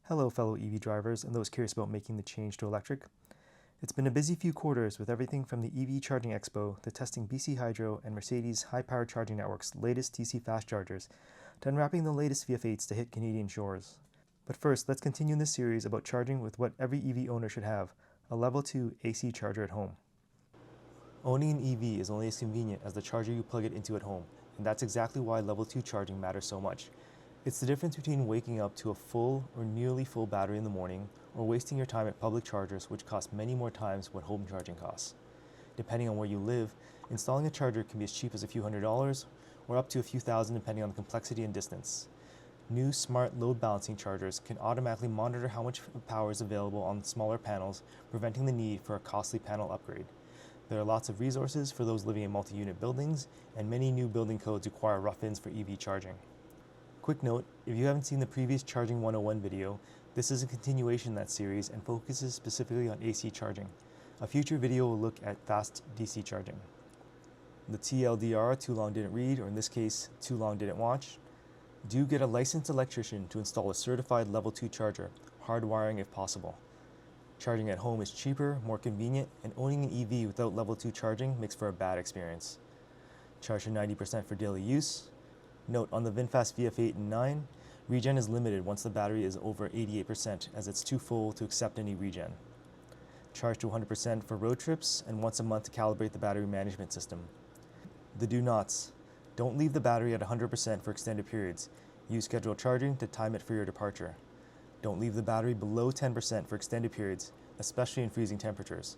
Hello fellow EV drivers and those curious about making the change to electric. It's been a busy few quarters with everything from the EV Charging Expo to testing BC Hydro and Mercedes high-power charging network's latest DC fast chargers to unwrapping the latest VF8s to hit Canadian shores. But first, let's continue this series about charging with what every EV owner should have, a level 2 AC charger at home. Owning an EV is only as convenient as the charger you plug it into at home, and that's exactly why level 2 charging matters so much. It's the difference between waking up to a full or nearly full battery in the morning or wasting your time at public chargers, which cost many more times what home charging costs. Depending on where you live, installing a charger can be as cheap as a few $100s or up to a few thousand depending on the complexity and distance. New smart load balancing chargers can automatically monitor how much power is available on smaller panels, preventing the need for a costly panel upgrade. There are lots of resources for those living in multi-unit buildings, and many new building codes require rough-ins for EV charging. Quick note, if you haven't seen the previous Charging 101 video, this is a continuation of that series and focuses specifically on AC charging. A future video will look at fast DC charging. The TLDR, too long didn't read, or in this case, too long didn't watch. Do get a licensed electrician to install a certified level 2 charger, hard wiring if possible. Charging at home is cheaper, more convenient, and owning an EV without level 2 charging makes for a bad experience. Charge to 90% for daily use. Note, on the VinFast VF8 and 9, regen is limited once the battery is over 88% as it's too full to accept any regen. Charge to 100% for road trips and once a month to calibrate the battery management system. The do nots. Don't leave the battery at 100% for extended periods. Use scheduled charging to time it for your departure. Don't leave the battery below 10% for extended periods, especially in freezing temperatures.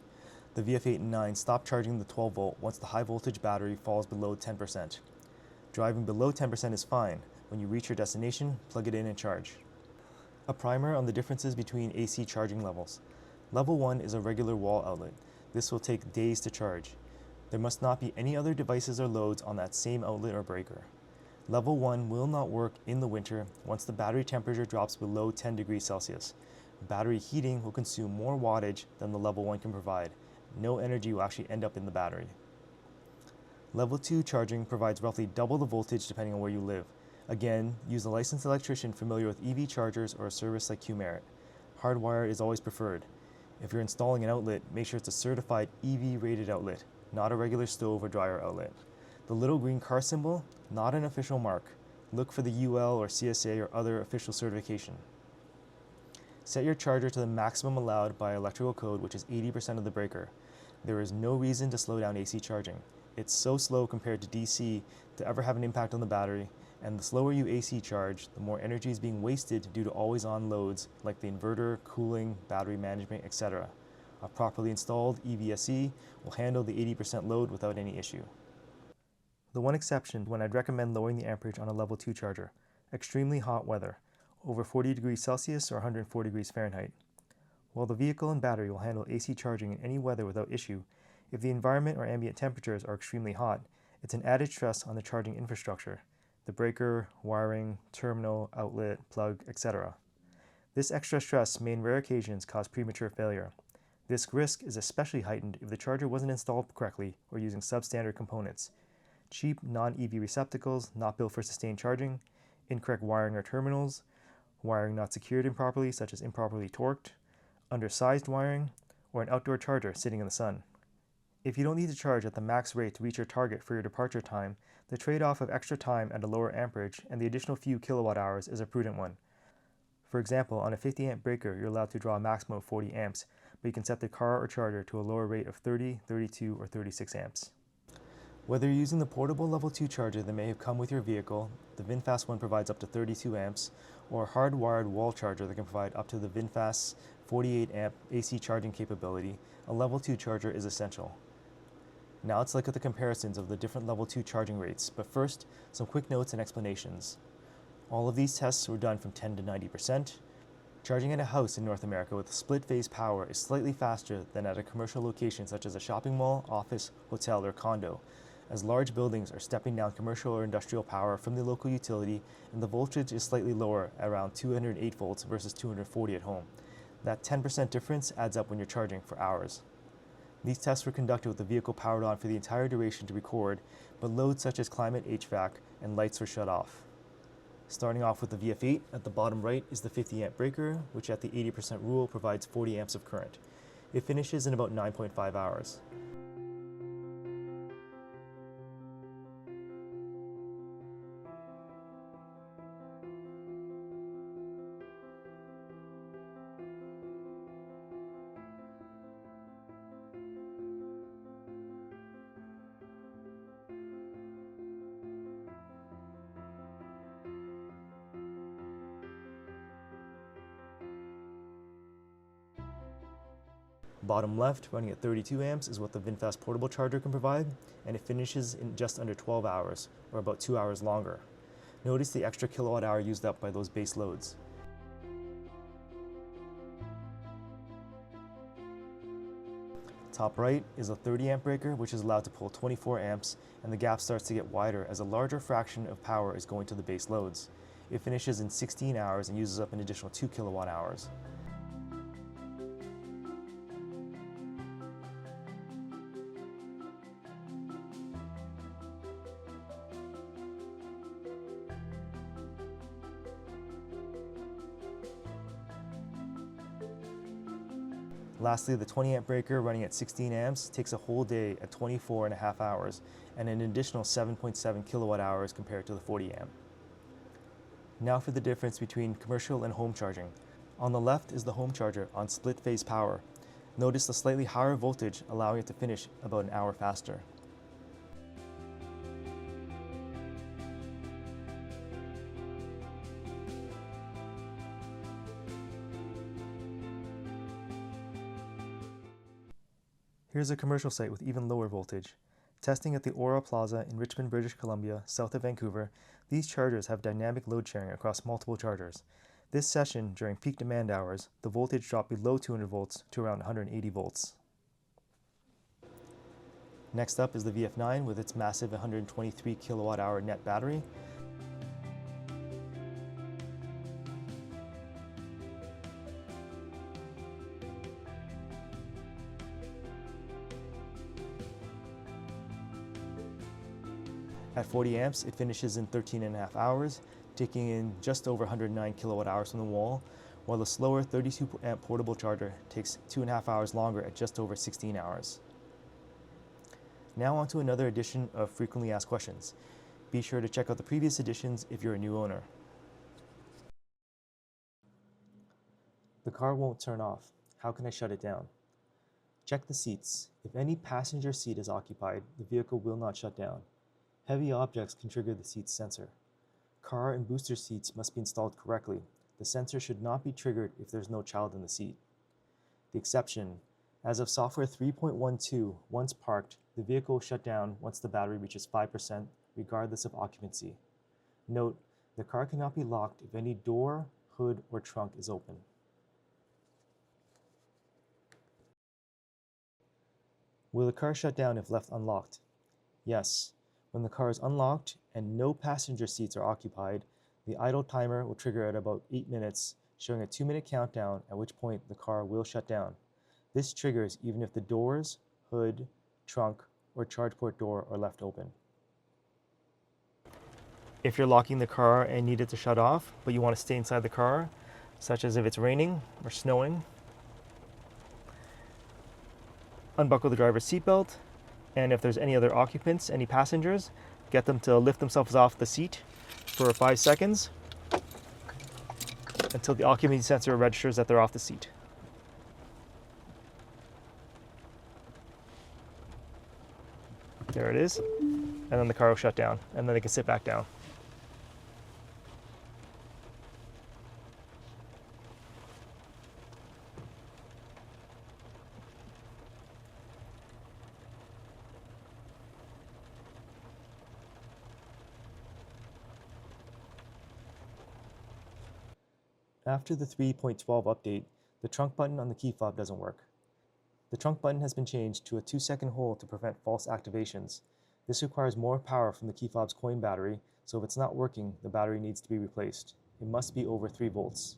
The VF8 and 9 stop charging the 12 volt once the high voltage battery falls below 10%. Driving below 10% is fine. When you reach your destination, plug it in and charge. A primer on the differences between AC charging levels. Level 1 is a regular wall outlet. This will take days to charge. There must not be any other devices or loads on that same outlet or breaker. Level 1 will not work in the winter once the battery temperature drops below 10 degrees Celsius. Battery heating will consume more wattage than the level 1 can provide. No energy will actually end up in the battery. Level 2 charging provides roughly double the voltage depending on where you live. Again, use a licensed electrician familiar with EV chargers or a service like Qmerit. Hardwired is always preferred. If you're installing an outlet, make sure it's a certified EV rated outlet, not a regular stove or dryer outlet. The little green car symbol, not an official mark. Look for the UL or CSA or other official certification. Set your charger to the maximum allowed by electrical code, which is 80% of the breaker. There is no reason to slow down AC charging. It's so slow compared to DC to ever have an impact on the battery, and the slower you AC charge, the more energy is being wasted due to always-on loads like the inverter, cooling, battery management, etc. A properly installed EVSE will handle the 80% load without any issue. The one exception when I'd recommend lowering the amperage on a level 2 charger: extremely hot weather, over 40 degrees Celsius or 104 degrees Fahrenheit. While the vehicle and battery will handle AC charging in any weather without issue, if the environment or ambient temperatures are extremely hot, it's an added stress on the charging infrastructure, the breaker, wiring, terminal, outlet, plug, etc. This extra stress may in rare occasions cause premature failure. This risk is especially heightened if the charger wasn't installed correctly or using substandard components. Cheap non-EV receptacles not built for sustained charging, incorrect wiring or terminals, wiring not secured improperly such as improperly torqued, undersized wiring, or an outdoor charger sitting in the sun. If you don't need to charge at the max rate to reach your target for your departure time, the trade-off of extra time at a lower amperage and the additional few kilowatt hours is a prudent one. For example, on a 50 amp breaker, you're allowed to draw a maximum of 40 amps, but you can set the car or charger to a lower rate of 30, 32, or 36 amps. Whether you're using the portable level 2 charger that may have come with your vehicle, the VinFast one provides up to 32 amps, or a hardwired wall charger that can provide up to the VinFast's 48 amp AC charging capability, a level 2 charger is essential. Now let's look at the comparisons of the different level 2 charging rates, but first, some quick notes and explanations. All of these tests were done from 10 to 90%. Charging at a house in North America with split-phase power is slightly faster than at a commercial location such as a shopping mall, office, hotel, or condo, as large buildings are stepping down commercial or industrial power from the local utility and the voltage is slightly lower, around 208 volts versus 240 at home. That 10% difference adds up when you're charging for hours. These tests were conducted with the vehicle powered on for the entire duration to record, but loads such as climate, HVAC, and lights were shut off. Starting off with the VF8, at the bottom right is the 50 amp breaker, which at the 80% rule provides 40 amps of current. It finishes in about 9.5 hours. Bottom left, running at 32 amps, is what the VinFast portable charger can provide, and it finishes in just under 12 hours, or about 2 hours longer. Notice the extra kilowatt hour used up by those base loads. Top right is a 30 amp breaker, which is allowed to pull 24 amps, and the gap starts to get wider as a larger fraction of power is going to the base loads. It finishes in 16 hours and uses up an additional 2 kilowatt hours. Lastly, the 20 amp breaker running at 16 amps takes a whole day at 24.5 hours and an additional 7.7 kilowatt hours compared to the 40 amp. Now for the difference between commercial and home charging. On the left is the home charger on split phase power. Notice the slightly higher voltage allowing it to finish about an hour faster. Here's a commercial site with even lower voltage. Testing at the Aura Plaza in Richmond, British Columbia, south of Vancouver, these chargers have dynamic load sharing across multiple chargers. This session, during peak demand hours, the voltage dropped below 200 volts to around 180 volts. Next up is the VF9 with its massive 123 kilowatt hour net battery. At 40 amps, it finishes in 13.5 hours, taking in just over 109 kilowatt hours from the wall, while the slower 32 amp portable charger takes 2.5 hours longer at just over 16 hours. Now on to another edition of Frequently Asked Questions. Be sure to check out the previous editions if you're a new owner. The car won't turn off. How can I shut it down? Check the seats. If any passenger seat is occupied, the vehicle will not shut down. Heavy objects can trigger the seat's sensor. Car and booster seats must be installed correctly. The sensor should not be triggered if there's no child in the seat. The exception: as of software 3.12, once parked, the vehicle will shut down once the battery reaches 5%, regardless of occupancy. Note, the car cannot be locked if any door, hood, or trunk is open. Will the car shut down if left unlocked? Yes. When the car is unlocked and no passenger seats are occupied, the idle timer will trigger at about 8 minutes, showing a 2-minute countdown, at which point the car will shut down. This triggers even if the doors, hood, trunk, or charge port door are left open. If you're locking the car and need it to shut off, but you want to stay inside the car, such as if it's raining or snowing, unbuckle the driver's seatbelt, and if there's any other occupants, any passengers, get them to lift themselves off the seat for 5 seconds until the occupancy sensor registers that they're off the seat. There it is, and then the car will shut down, and then they can sit back down. After the 3.12 update, the trunk button on the key fob doesn't work. The trunk button has been changed to a 2-second hold to prevent false activations. This requires more power from the key fob's coin battery, so if it's not working, the battery needs to be replaced. It must be over 3 volts.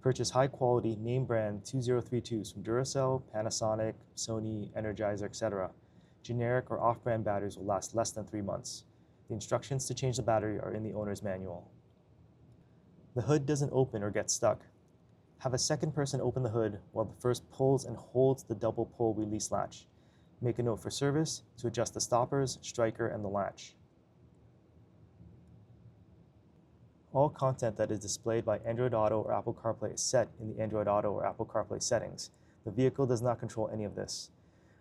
Purchase high-quality, name-brand 2032s from Duracell, Panasonic, Sony, Energizer, etc. Generic or off-brand batteries will last less than 3 months. The instructions to change the battery are in the owner's manual. The hood doesn't open or get stuck. Have a second person open the hood while the first pulls and holds the double pull release latch. Make a note for service to adjust the stoppers, striker, and the latch. All content that is displayed by Android Auto or Apple CarPlay is set in the Android Auto or Apple CarPlay settings. The vehicle does not control any of this.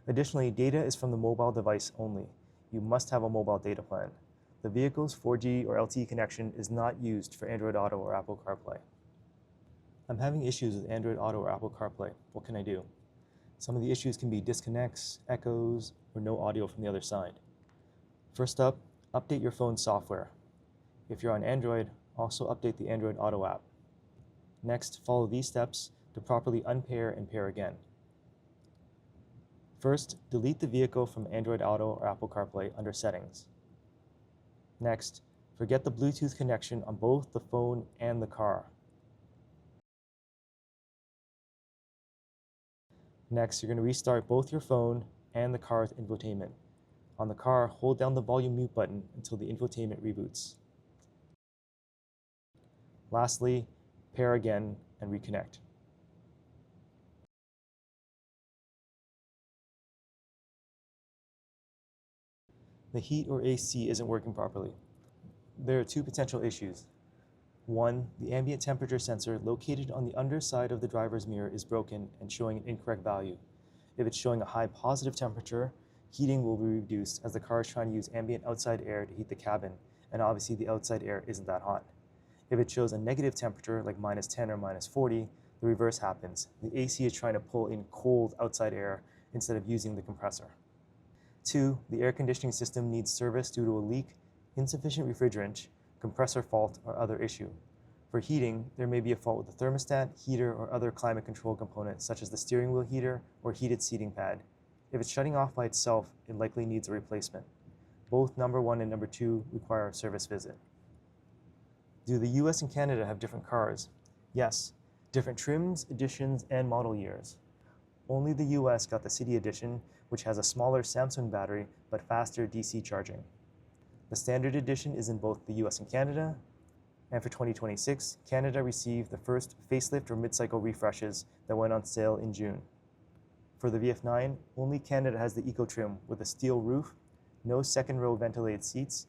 Additionally, data is from the mobile device only. You must have a mobile data plan. The vehicle's 4G or LTE connection is not used for Android Auto or Apple CarPlay. I'm having issues with Android Auto or Apple CarPlay. What can I do? Some of the issues can be disconnects, echoes, or no audio from the other side. First up, update your phone's software. If you're on Android, also update the Android Auto app. Next, follow these steps to properly unpair and pair again. First, delete the vehicle from Android Auto or Apple CarPlay under Settings. Next, forget the Bluetooth connection on both the phone and the car. Next, you're going to restart both your phone and the car's infotainment. On the car, hold down the volume mute button until the infotainment reboots. Lastly, pair again and reconnect. The heat or AC isn't working properly. There are two potential issues. One, the ambient temperature sensor located on the underside of the driver's mirror is broken and showing an incorrect value. If it's showing a high positive temperature, heating will be reduced as the car is trying to use ambient outside air to heat the cabin, and obviously the outside air isn't that hot. If it shows a negative temperature, like -10 or -40, the reverse happens. The AC is trying to pull in cold outside air instead of using the compressor. Two, the air conditioning system needs service due to a leak, insufficient refrigerant, compressor fault, or other issue. For heating, there may be a fault with the thermostat, heater, or other climate control components, such as the steering wheel heater or heated seating pad. If it's shutting off by itself, it likely needs a replacement. Both number 1 and number 2 require a service visit. Do the US and Canada have different cars? Yes, different trims, editions, and model years. Only the US got the City Edition, which has a smaller Samsung battery but faster DC charging. The Standard Edition is in both the US and Canada, and for 2026, Canada received the first facelift or mid-cycle refreshes that went on sale in June. For the VF9, only Canada has the Eco trim with a steel roof, no second-row ventilated seats,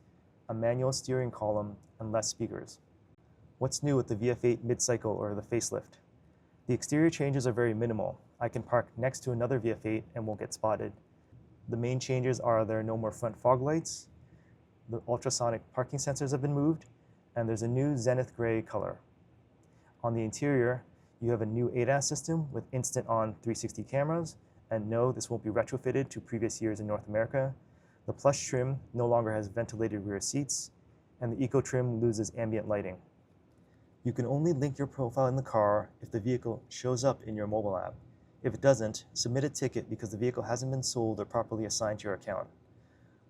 a manual steering column, and less speakers. What's new with the VF8 mid-cycle or the facelift? The exterior changes are very minimal. I can park next to another VF8 and won't get spotted. The main changes are there are no more front fog lights, the ultrasonic parking sensors have been moved, and there's a new zenith gray color. On the interior, you have a new ADAS system with instant on 360 cameras, and no, this won't be retrofitted to previous years in North America. The plush trim no longer has ventilated rear seats, and the Eco trim loses ambient lighting. You can only link your profile in the car if the vehicle shows up in your mobile app. If it doesn't, submit a ticket because the vehicle hasn't been sold or properly assigned to your account.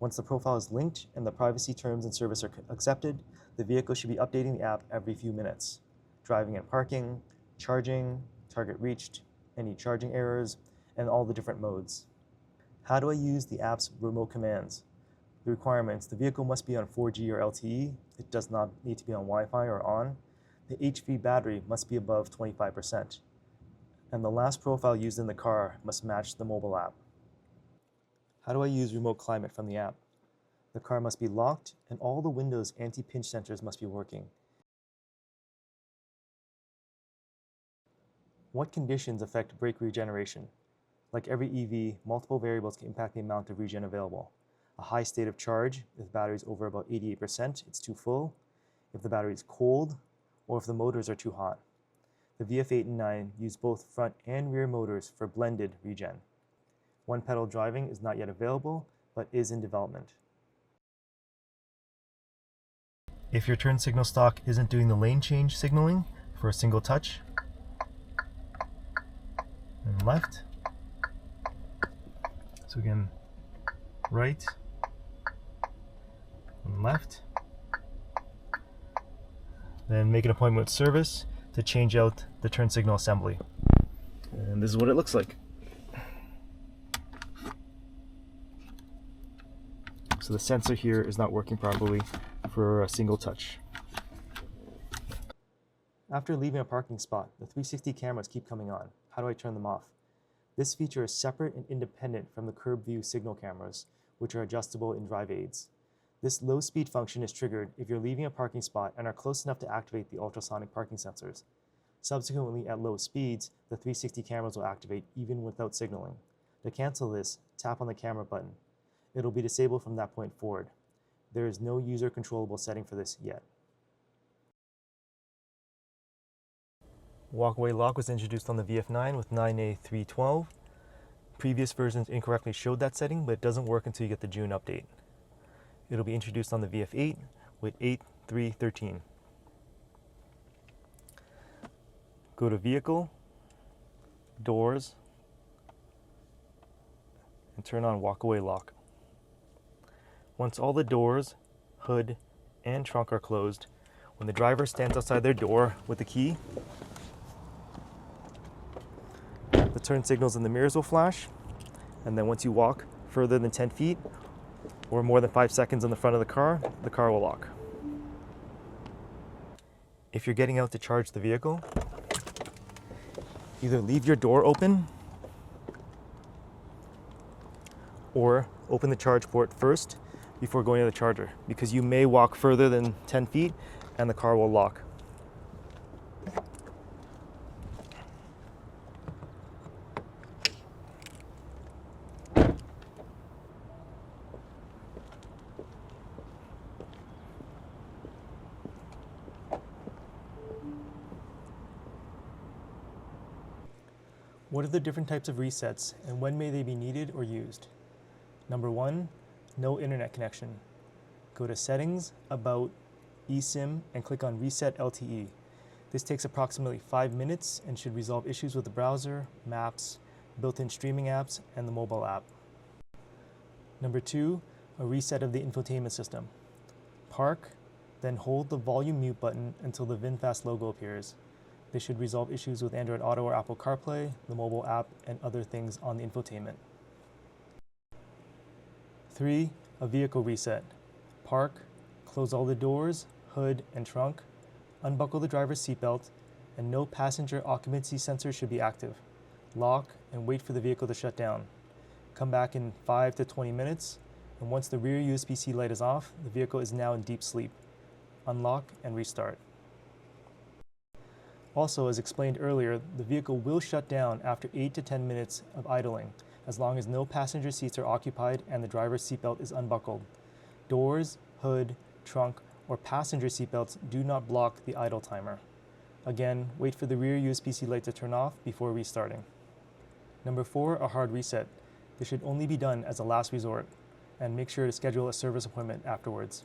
Once the profile is linked and the privacy terms and service are accepted, the vehicle should be updating the app every few minutes. Driving and parking, charging, target reached, any charging errors, and all the different modes. How do I use the app's remote commands? The requirements: the vehicle must be on 4G or LTE, it does not need to be on Wi-Fi or on, the HV battery must be above 25%, and the last profile used in the car must match the mobile app. How do I use remote climate from the app? The car must be locked and all the windows' anti-pinch sensors must be working. What conditions affect brake regeneration? Like every EV, multiple variables can impact the amount of regen available. A high state of charge, if the battery is over about 88%, it's too full. If the battery is cold, or if the motors are too hot. The VF8 and 9 use both front and rear motors for blended regen. One-pedal driving is not yet available, but is in development. If your turn signal stock isn't doing the lane change signaling for a single touch, and left, so again, right and left, then make an appointment with service to change out the turn signal assembly. And this is what it looks like. So the sensor here is not working properly for a single touch. After leaving a parking spot, the 360 cameras keep coming on. How do I turn them off? This feature is separate and independent from the curb view signal cameras, which are adjustable in drive aids. This low speed function is triggered if you're leaving a parking spot and are close enough to activate the ultrasonic parking sensors. Subsequently, at low speeds, the 360 cameras will activate even without signaling. To cancel this, tap on the camera button. It'll be disabled from that point forward. There is no user controllable setting for this yet. Walkaway lock was introduced on the VF9 with 9A312. Previous versions incorrectly showed that setting, but it doesn't work until you get the June update. It'll be introduced on the VF8 with 8.3.13. Go to Vehicle, Doors, and turn on Walkaway lock. Once all the doors, hood, and trunk are closed, when the driver stands outside their door with the key, the turn signals in the mirrors will flash, and then once you walk further than 10 feet or more than 5 seconds in the front of the car will lock. If you're getting out to charge the vehicle, either leave your door open or open the charge port first before going to the charger, because you may walk further than 10 feet and the car will lock. What are the different types of resets and when may they be needed or used? Number 1, no internet connection. Go to Settings, About, eSIM, and click on Reset LTE. This takes approximately 5 minutes and should resolve issues with the browser, maps, built-in streaming apps, and the mobile app. Number 2, a reset of the infotainment system. Park, then hold the volume mute button until the VinFast logo appears. This should resolve issues with Android Auto or Apple CarPlay, the mobile app, and other things on the infotainment. 3, a vehicle reset. Park, close all the doors, hood, and trunk, unbuckle the driver's seatbelt, and no passenger occupancy sensor should be active. Lock and wait for the vehicle to shut down. Come back in 5 to 20 minutes, and once the rear USB-C light is off, the vehicle is now in deep sleep. Unlock and restart. Also, as explained earlier, the vehicle will shut down after 8 to 10 minutes of idling, as long as no passenger seats are occupied and the driver's seatbelt is unbuckled. Doors, hood, trunk, or passenger seatbelts do not block the idle timer. Again, wait for the rear USB-C light to turn off before restarting. Number 4, a hard reset. This should only be done as a last resort, and make sure to schedule a service appointment afterwards.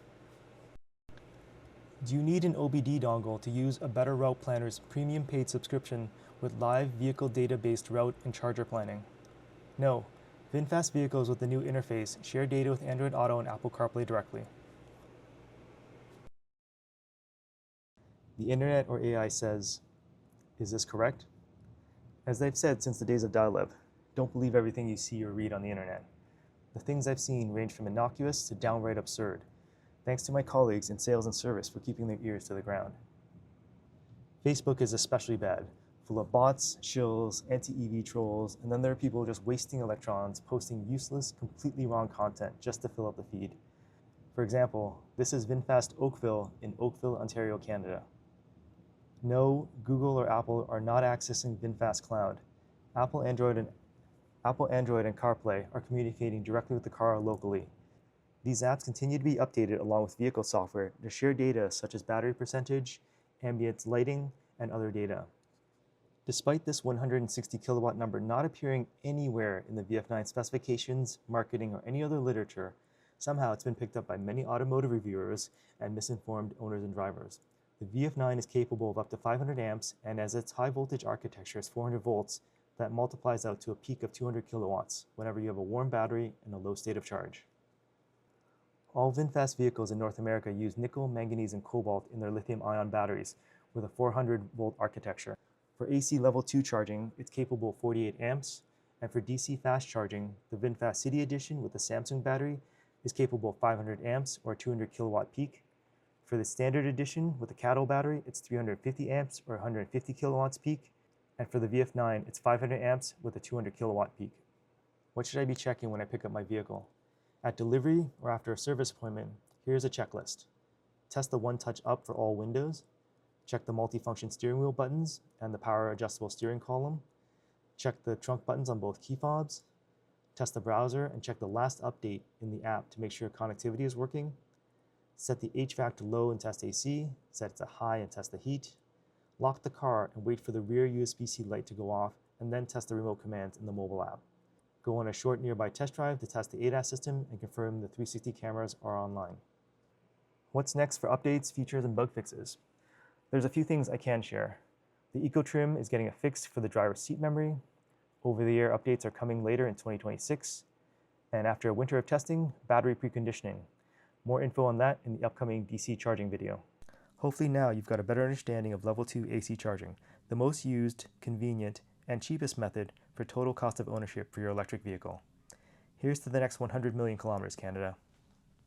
Do you need an OBD dongle to use a Better Route Planner's premium paid subscription with live vehicle data-based route and charger planning? No. VinFast vehicles with the new interface share data with Android Auto and Apple CarPlay directly. The internet or AI says, is this correct? As I've said since the days of dial-up, don't believe everything you see or read on the internet. The things I've seen range from innocuous to downright absurd. Thanks to my colleagues in sales and service for keeping their ears to the ground. Facebook is especially bad, full of bots, shills, anti-EV trolls, and then there are people just wasting electrons, posting useless, completely wrong content just to fill up the feed. For example, this is VinFast Oakville in Oakville, Ontario, Canada. No, Google or Apple are not accessing VinFast Cloud. Apple Android and CarPlay are communicating directly with the car locally. These apps continue to be updated along with vehicle software to share data such as battery percentage, ambient lighting, and other data. Despite this 160 kilowatt number not appearing anywhere in the VF9 specifications, marketing, or any other literature, somehow it's been picked up by many automotive reviewers and misinformed owners and drivers. The VF9 is capable of up to 500 amps, and as its high voltage architecture is 400 volts, that multiplies out to a peak of 200 kilowatts whenever you have a warm battery and a low state of charge. All VinFast vehicles in North America use nickel, manganese, and cobalt in their lithium-ion batteries with a 400-volt architecture. For AC Level 2 charging, it's capable of 48 amps, and for DC fast charging, the VinFast City Edition with the Samsung battery is capable of 500 amps or 200 kilowatt peak. For the standard edition with the cattle battery, it's 350 amps or 150 kilowatts peak, and for the VF9, it's 500 amps with a 200 kilowatt peak. What should I be checking when I pick up my vehicle? At delivery or after a service appointment, here's a checklist. Test the one-touch up for all windows. Check the multifunction steering wheel buttons and the power adjustable steering column. Check the trunk buttons on both key fobs. Test the browser and check the last update in the app to make sure connectivity is working. Set the HVAC to low and test AC. Set it to high and test the heat. Lock the car and wait for the rear USB-C light to go off, and then test the remote commands in the mobile app. Go on a short nearby test drive to test the ADAS system and confirm the 360 cameras are online. What's next for updates, features, and bug fixes? There's a few things I can share. The Eco Trim is getting a fix for the driver's seat memory. Over-the-air updates are coming later in 2026. And after a winter of testing, battery preconditioning. More info on that in the upcoming DC charging video. Hopefully now you've got a better understanding of Level 2 AC charging, the most used, convenient, and cheapest method for total cost of ownership for your electric vehicle. Here's to the next 100 million kilometers, Canada.